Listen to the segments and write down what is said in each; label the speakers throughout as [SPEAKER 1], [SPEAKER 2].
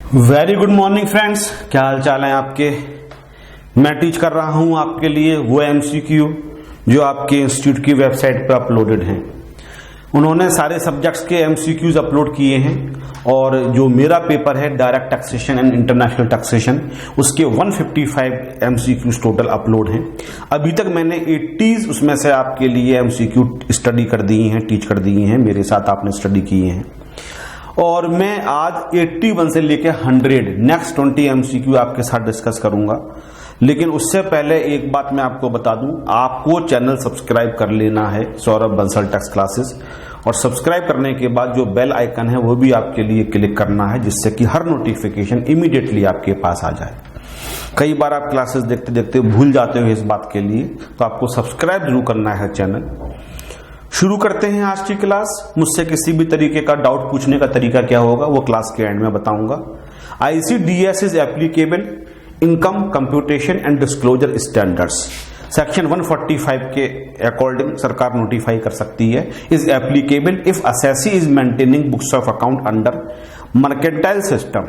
[SPEAKER 1] Very good morning friends, क्या हाल चाल है आपके। मैं टीच कर रहा हूं आपके लिए वो एमसीक्यू जो आपके इंस्टीट्यूट की वेबसाइट पर अपलोडेड हैं। उन्होंने सारे सब्जेक्ट्स के एमसीक्यूज अपलोड किए हैं और जो मेरा पेपर है direct taxation and international taxation, उसके 155 एमसीक्यूज टोटल अपलोड हैं। अभी तक मैंने 80 उसमें से आपके लिए एमसीक्यू स्टडी कर दिए हैं, टीच कर दिए हैं, मेरे साथ आपने स्टडी किए हैं। और मैं आज 81 से लेकर 100 नेक्स्ट 20 एमसीक्यू आपके साथ डिस्कस करूंगा। लेकिन उससे पहले एक बात मैं आपको बता दूं, आपको चैनल सब्सक्राइब कर लेना है सौरभ बंसल टैक्स क्लासेस, और सब्सक्राइब करने के बाद जो बेल आइकन है वो भी आपके लिए क्लिक करना है, जिससे कि हर नोटिफिकेशन इमीडिएटली आपके पास आ जाए। कई बार आप क्लासेस देखते देखते भूल जाते हो इस बात के लिए, तो आपको सब्सक्राइब जरूर करना है चैनल। शुरू करते हैं आज की क्लास। मुझसे किसी भी तरीके का डाउट पूछने का तरीका क्या होगा वो क्लास के एंड में बताऊंगा। ICDS is applicable income computation and disclosure standards, section 145 के अकॉर्डिंग सरकार नोटिफाई कर सकती है। Is applicable if assessee is maintaining books of account under mercantile system.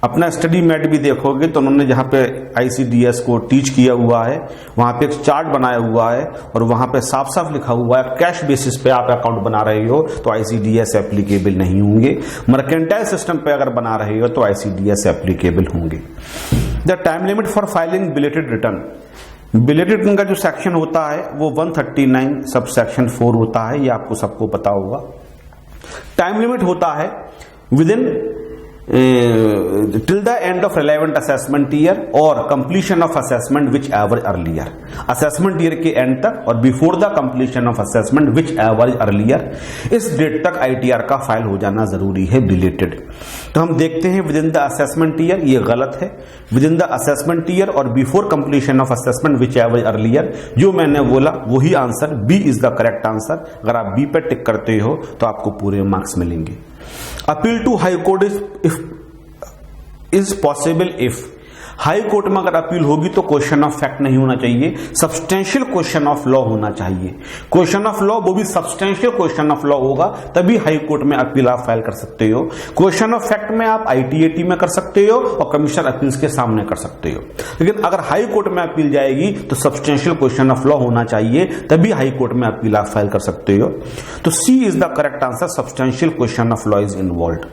[SPEAKER 1] अपना स्टडी मैट भी देखोगे तो उन्होंने जहां पे ICDS को टीच किया हुआ है वहां पे एक चार्ट बनाया हुआ है और वहां पे साफ साफ लिखा हुआ है कैश बेसिस पे आप अकाउंट बना रहे हो तो ICDS एप्लीकेबल नहीं होंगे, मर्केंटाइल सिस्टम पे अगर बना रहे हो तो ICDS एप्लीकेबल होंगे। The time limit for filing belated return, belated return का जो सेक्शन होता है वो 139 सब सेक्शन 4 होता है, ये आपको सबको पता होगा। टाइम लिमिट होता है with in till the end of relevant assessment year or completion of assessment whichever earlier, assessment year के end तक और before the completion of assessment whichever earlier, इस डेट तक ITR का फाइल हो जाना जरूरी है बिलेटेड। तो हम देखते हैं within the assessment year, ये गलत है। Within the assessment year और before completion of assessment whichever earlier, जो मैंने बोला वही answer, B is the correct answer. अगर आप बी पे टिक करते हो तो आपको पूरे मार्क्स मिलेंगे। Appeal to high court is possible if, high court में अगर अपील होगी तो क्वेश्चन ऑफ फैक्ट नहीं होना चाहिए, सब्सटेंशियल क्वेश्चन ऑफ लॉ होना चाहिए। क्वेश्चन ऑफ लॉ वो भी सब्सटेंशियल क्वेश्चन ऑफ लॉ होगा तभी हाई कोर्ट में अपील आप फाइल कर सकते हो। क्वेश्चन ऑफ फैक्ट में आप ITAT में कर सकते हो और कमिश्नर अपील्स के सामने कर सकते हो, लेकिन अगर हाई कोर्ट में अपील जाएगी तो सब्सटेंशियल क्वेश्चन ऑफ लॉ होना चाहिए तभी हाई कोर्ट में अपील आप फाइल कर सकते हो। तो C is the correct answer, substantial question of law is involved.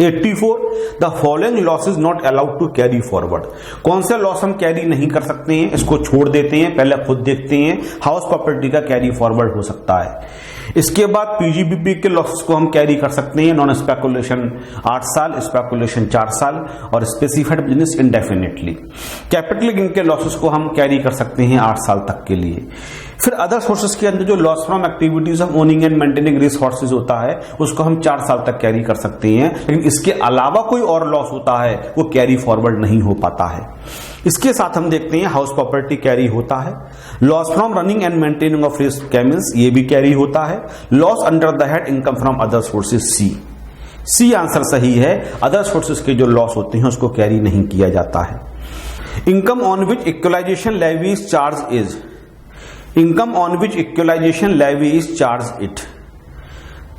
[SPEAKER 1] 84 the following loss is not allowed to carry forward, कौन से लॉस हम कैरी नहीं कर सकते हैं, इसको छोड़ देते हैं, पहले खुद देखते हैं। हाउस प्रॉपर्टी का कैरी फॉरवर्ड हो सकता है। इसके बाद PGBP के लॉसेस को हम कैरी कर सकते हैं, नॉन स्पेकुलेशन 8 साल, स्पेकुलेशन 4 साल और specified business indefinitely. Capital gain के लॉसेस को हम कैरी कर सकते हैं 8 साल तक के लिए। फिर अदर सोर्सेस के अंदर जो loss from activities of owning and maintaining resources होता है उसको हम 4 साल तक कैरी कर सकते हैं, लेकिन इसके अलावा कोई और लॉस होता है वो कैरी फॉरवर्ड नहीं हो पाता है। इसके साथ हम देखते हैं हाउस प्रॉपर्टी कैरी होता है। Loss from running and maintaining of risk camels, ये भी कैरी होता है। Loss under the head income from other sources, C answer सही है। अदर सोर्सेज के जो लॉस होते हैं उसको कैरी नहीं किया जाता है। Income on which equalization levy is charge is, income on which equalization levy is charge it,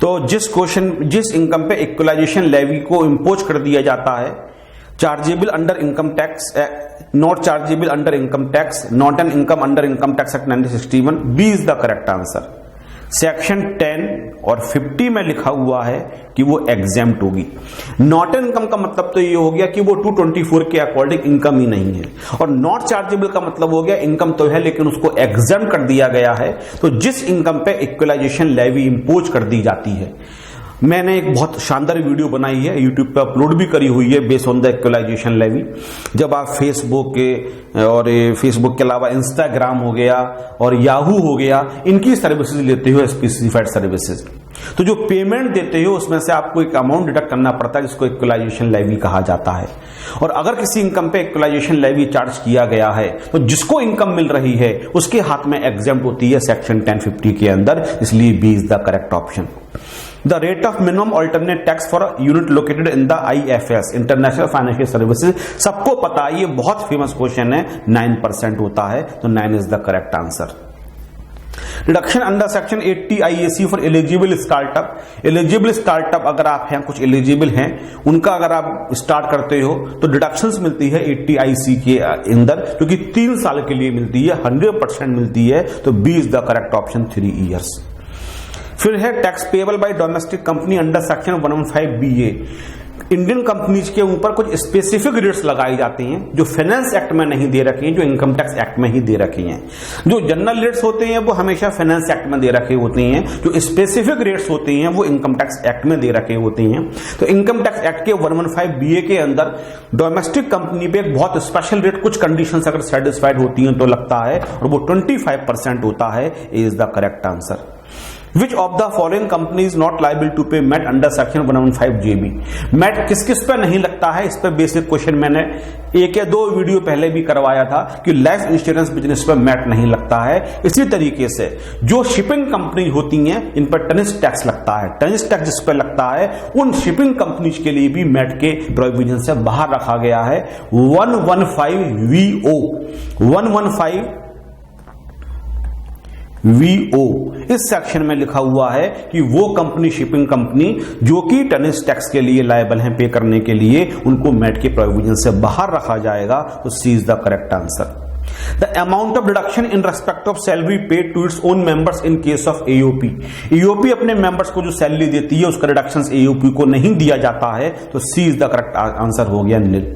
[SPEAKER 1] तो जिस इनकम पे इक्वलाइजेशन लेवी को इंपोज कर दिया जाता है, chargeable under income tax, not chargeable under income tax, not an income under income tax act 1961, B is the correct answer. Section 10 और 50 में लिखा हुआ है कि वो एग्जेम्प्ट होगी। नॉट इनकम का मतलब तो ये हो गया कि वो 224 के अकॉर्डिंग इनकम ही नहीं है, और नॉट चार्जेबल का मतलब हो गया इनकम तो है लेकिन उसको एग्जेम्प्ट कर दिया गया है। तो जिस इनकम पे इक्वलाइजेशन लेवी इंपोज कर दी जाती है, मैंने एक बहुत शानदार वीडियो बनाई है, यूट्यूब पे अपलोड भी करी हुई है, based on the equalization levy. जब आप फेसबुक के और फेसबुक के अलावा इंस्टाग्राम हो गया और याहू हो गया, इनकी सर्विसेज लेते हो स्पेसिफाइड सर्विसेज, तो जो पेमेंट देते हो उसमें से आपको एक अमाउंट डिडक्ट करना पड़ता है जिसको इक्वलाइजेशन लेवी कहा जाता है। और अगर किसी इनकम पे इक्वलाइजेशन लेवी चार्ज किया गया है तो जिसको इनकम मिल रही है उसके हाथ में एग्जेम्प्ट होती है सेक्शन 1050 के अंदर, इसलिए B is the correct option. The rate of minimum alternate tax for a unit located in the IFS, International Financial Services, सबको पता है, ये बहुत फेमस क्वेश्चन है, 9% होता है, तो 9 is the correct answer. Deduction under section 80 IAC for eligible startup. Eligible startup अगर आप हैं, कुछ एलिजिबल हैं, उनका अगर आप स्टार्ट करते हो तो डिडक्शंस मिलती है 80 IC के अंदर, जो कि 3 साल के लिए मिलती है, 100% मिलती है। तो B is the correct option, 3 years. फिर है tax payable by domestic company under section 115BA। Indian companies के ऊपर कुछ स्पेसिफिक रेट्स लगाई जाती हैं जो फाइनेंस एक्ट में नहीं दे रखी हैं, जो इनकम टैक्स एक्ट में ही दे रखी हैं। जो जनरल रेट्स होते हैं वो हमेशा फाइनेंस एक्ट में दे रखे होते हैं, जो स्पेसिफिक रेट्स होते हैं वो इनकम टैक्स एक्ट में दे रखे होते हैं। तो इनकम टैक्स एक्ट के 115BA के अंदर डोमेस्टिक कंपनी पे एक बहुत स्पेशल रेट, कुछ कंडीशंस अगर सेटिस्फाइड होती हैं तो लगता है, और वो 25% होता है। Is the correct answer. Which of the following company is not liable to pay MAT under section 115JB? MAT किस किस पे नहीं लगता है, इस पे बेसिक क्वेश्चन मैंने 1 या 2 वीडियो पहले भी करवाया था कि लाइफ इंश्योरेंस बिजनेस पे MAT नहीं लगता है। इसी तरीके से जो शिपिंग कंपनी होती हैं इन पर टनिज टैक्स लगता है। टनिज टैक्स जिस पे लगता है उन शिपिंग कंपनीज के लिए भी MAT के प्रोविजन से बाहर रखा गया है। 115VO 115VO इस सेक्शन में लिखा हुआ है कि वो कंपनी, शिपिंग कंपनी जो कि टनिज टैक्स के लिए लायबल हैं पे करने के लिए, उनको मैट के प्रोविजन से बाहर रखा जाएगा। तो C is the correct answer. The amount of deduction in respect of salary paid to its own members in case of AOP. AOP अपने मेंबर्स को जो सैलरी देती है उसका रिडक्शन AOP को नहीं दिया जाता है। तो C is the correct answer हो गया, नील।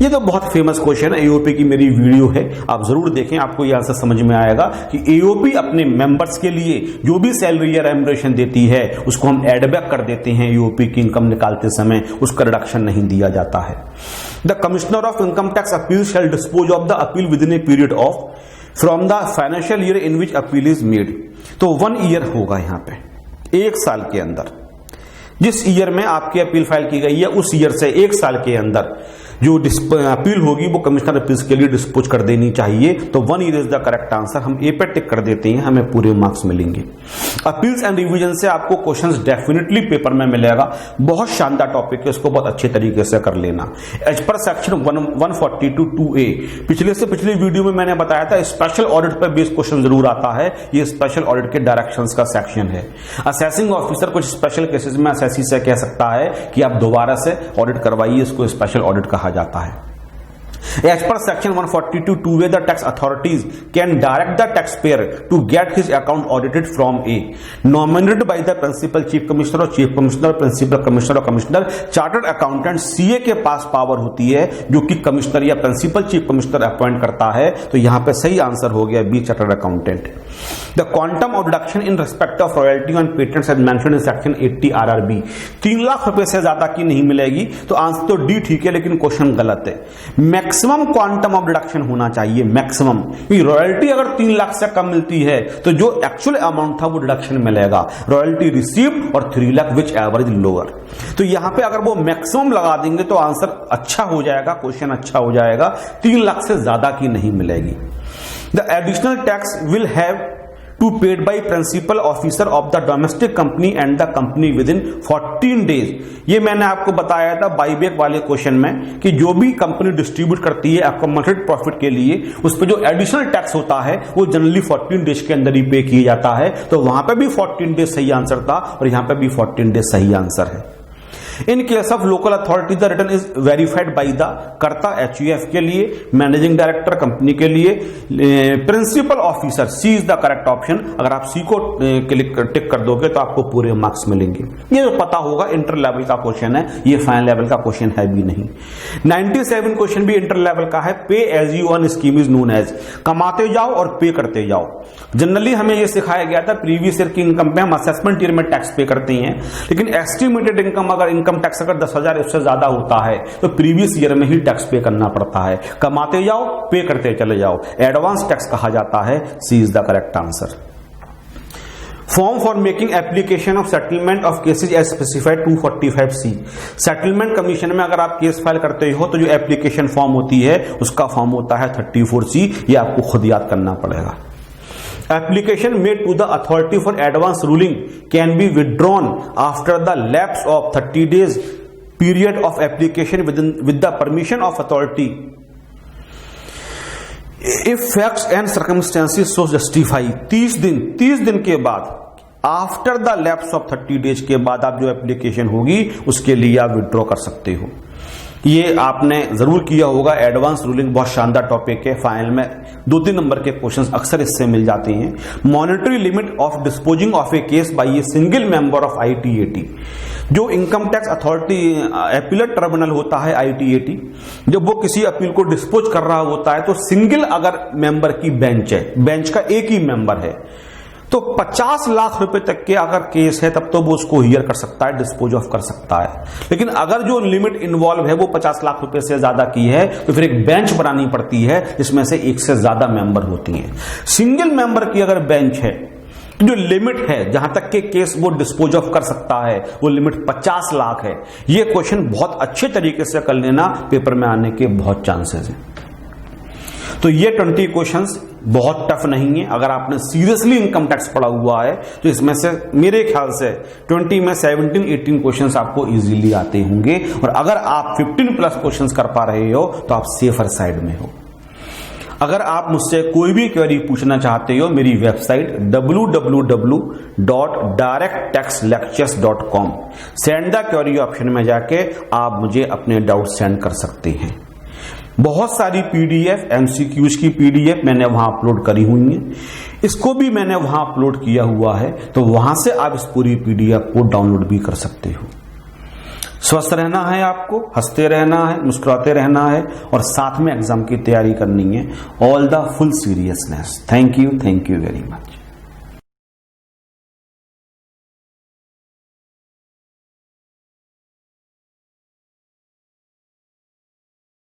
[SPEAKER 1] ये तो बहुत फेमस क्वेश्चन है, AOP की मेरी वीडियो है, आप जरूर देखें, आपको ये आंसर समझ में आएगा कि AOP अपने मेंबर्स के लिए जो भी सैलरी या रेम्युनरेशन देती है उसको हम एडबैक कर देते हैं। AOP की इनकम निकालते समय उसका रिडक्शन नहीं दिया जाता है। The commissioner of income tax appeal shall dispose of the appeal within a period of from the financial year in which appeal is made. तो 1 ईयर होगा यहां पे, 1 साल के अंदर जिस ईयर में आपकी अपील फाइल की गई है उस ईयर से 1 साल के अंदर जो अपील होगी वो कमिश्नर अपील्स के लिए डिस्पोज कर देनी चाहिए। तो 1 year is the correct answer. हम ए पे टिक कर देते हैं, हमें पूरे मार्क्स मिलेंगे। अपील्स एंड रिवीजन से आपको क्वेश्चंस डेफिनेटली पेपर में मिलेगा। बहुत शानदार टॉपिक है, इसको बहुत अच्छे तरीके से कर लेना। एज पर सेक्शन 142(2)A पिछले से पिछले वीडियो में मैंने बताया था स्पेशल ऑडिट पर बेस्ड क्वेश्चन जरूर आता है। ये स्पेशल ऑडिट के डायरेक्शंस का सेक्शन है। असेसिंग ऑफिसर कुछ स्पेशल केसेस में असेसी से कह सकता है कि आप दोबारा से ऑडिट करवाइए, इसको स्पेशल ऑडिट कहा जाता है। As per section 142(2)A, the tax authorities can direct the taxpayer to get his account audited from A nominated by the principal chief commissioner और chief commissioner, principal commissioner और commissioner। Chartered accountant CA के पास power होती है जो कि commissioner या principal chief commissioner appoint करता है। तो यहां पे सही आंसर हो गया B, chartered accountant. The quantum of deduction in respect of royalty on patents as mentioned in section 80 RRB 3 lakh रुपए से ज्यादा की नहीं मिलेगी। तो आंसर तो डी ठीक है, लेकिन क्वेश्चन गलत है। मैक्सिमम क्वांटम ऑफ डिडक्शन होना चाहिए, मैक्सिमम। रॉयल्टी अगर 3 लाख से कम मिलती है तो जो एक्चुअल अमाउंट था वो डिडक्शन मिलेगा। रॉयल्टी रिसीव्ड और 3 लाख विच एवरेज लोअर। तो यहां पे अगर वो मैक्सिमम लगा देंगे तो आंसर अच्छा हो जाएगा, क्वेश्चन अच्छा हो जाएगा। 3 लाख से ज्यादा की नहीं मिलेगी। The additional tax will have to paid by principal officer of the domestic company and the company within 14 days. ये मैंने आपको बताया था बाईबैक वाले क्वेश्चन में कि जो भी कंपनी डिस्ट्रीब्यूट करती है अकोमोडेटेड प्रॉफिट के लिए, उस पर जो एडिशनल टैक्स होता है वो जनरली 14 डेज के अंदर ही पे किया जाता है। तो वहां पे भी 14 डेज सही आंसर था और यहां पे भी 14 डेज सही आंसर है। In case of local authority the return is verified by the karta HUF के लिए, मैनेजिंग डायरेक्टर कंपनी के लिए, principal officer. C is the correct option. अगर आप सी को टिक कर दोगे तो आपको पूरे मार्क्स मिलेंगे। ये जो पता होगा इंटर लेवल का क्वेश्चन है, ये फाइनल लेवल का क्वेश्चन है भी नहीं। 97 क्वेश्चन भी इंटर लेवल का है। Pay as you earn scheme is known as, कमाते जाओ और पे करते जाओ। जनरली हमें यह सिखाया गया था प्रीवियस ईयर की इनकम पे हम असेसमेंट ईयर में टैक्स पे करते हैं, लेकिन एस्टिमेटेड इनकम अगर इनकम टैक्स अगर 10,000 उससे ज्यादा होता है तो प्रीवियस ईयर में ही टैक्स पे करना पड़ता है। कमाते जाओ, पे करते चले जाओ, एडवांस टैक्स कहा जाता है। C is the correct answer. Form for making application of settlement of cases as specified 245C। Settlement commission में अगर आप केस फाइल करते हो तो जो एप्लीकेशन फॉर्म होती है उसका फॉर्म होता है 34C। ये आपको खुद याद करना पड़ेगा। Application made to the authority for advance ruling can be withdrawn after the lapse of 30 days period of application with the permission of authority। If facts and circumstances so justify, 30 दिन के बाद, after the lapse of 30 days के बाद आप जो application होगी उसके लिए आप विड्रॉ कर सकते हो। ये आपने जरूर किया होगा। एडवांस रूलिंग बहुत शानदार टॉपिक है, फाइनल में 2-3 नंबर के क्वेश्चंस अक्सर इससे मिल जाते हैं। Monetary limit of disposing of A case by a single member of ITAT, जो income tax authority appellate tribunal होता है ITAT, जब वो किसी अपील को डिस्पोज कर रहा होता है तो सिंगल अगर मेंबर की बेंच है, बेंच का एक ही मेंबर है, तो 50 लाख रुपए तक के अगर केस है तब तो वो उसको हियर कर सकता है, डिस्पोज ऑफ कर सकता है। लेकिन अगर जो लिमिट इन्वॉल्व है वो 50 लाख रुपए से ज्यादा की है तो फिर एक बेंच बनानी पड़ती है जिसमें से एक से ज्यादा मेंबर होती हैं। सिंगल मेंबर की अगर बेंच है, जो लिमिट है जहां तक के केस वो डिस्पोज ऑफ कर सकता है, वो लिमिट 50 लाख है। ये क्वेश्चन बहुत अच्छे तरीके से कर लेना, पेपर में आने के बहुत चांसेस हैं। तो ये 20 क्वेश्चंस बहुत टफ नहीं है। अगर आपने सीरियसली इनकम टैक्स पढ़ा हुआ है तो इसमें से मेरे ख्याल से 20 में 17-18 क्वेश्चंस आपको इजीली आते होंगे, और अगर आप 15 प्लस क्वेश्चंस कर पा रहे हो तो आप सेफर साइड में हो। अगर आप मुझसे कोई भी क्वेरी पूछना चाहते हो, मेरी website www.directtaxlectures.com, send the query option में जाके आप मुझे अपने डाउट सेंड कर सकते हैं। बहुत सारी PDF MCQs की PDF मैंने वहां अपलोड करी हुई है, इसको भी मैंने वहां अपलोड किया हुआ है, तो वहां से आप इस पूरी PDF को डाउनलोड भी कर सकते हो। स्वस्थ रहना है आपको, हंसते रहना है, मुस्कुराते रहना है, और साथ में एग्जाम की तैयारी करनी है। All the full seriousness. Thank you very much.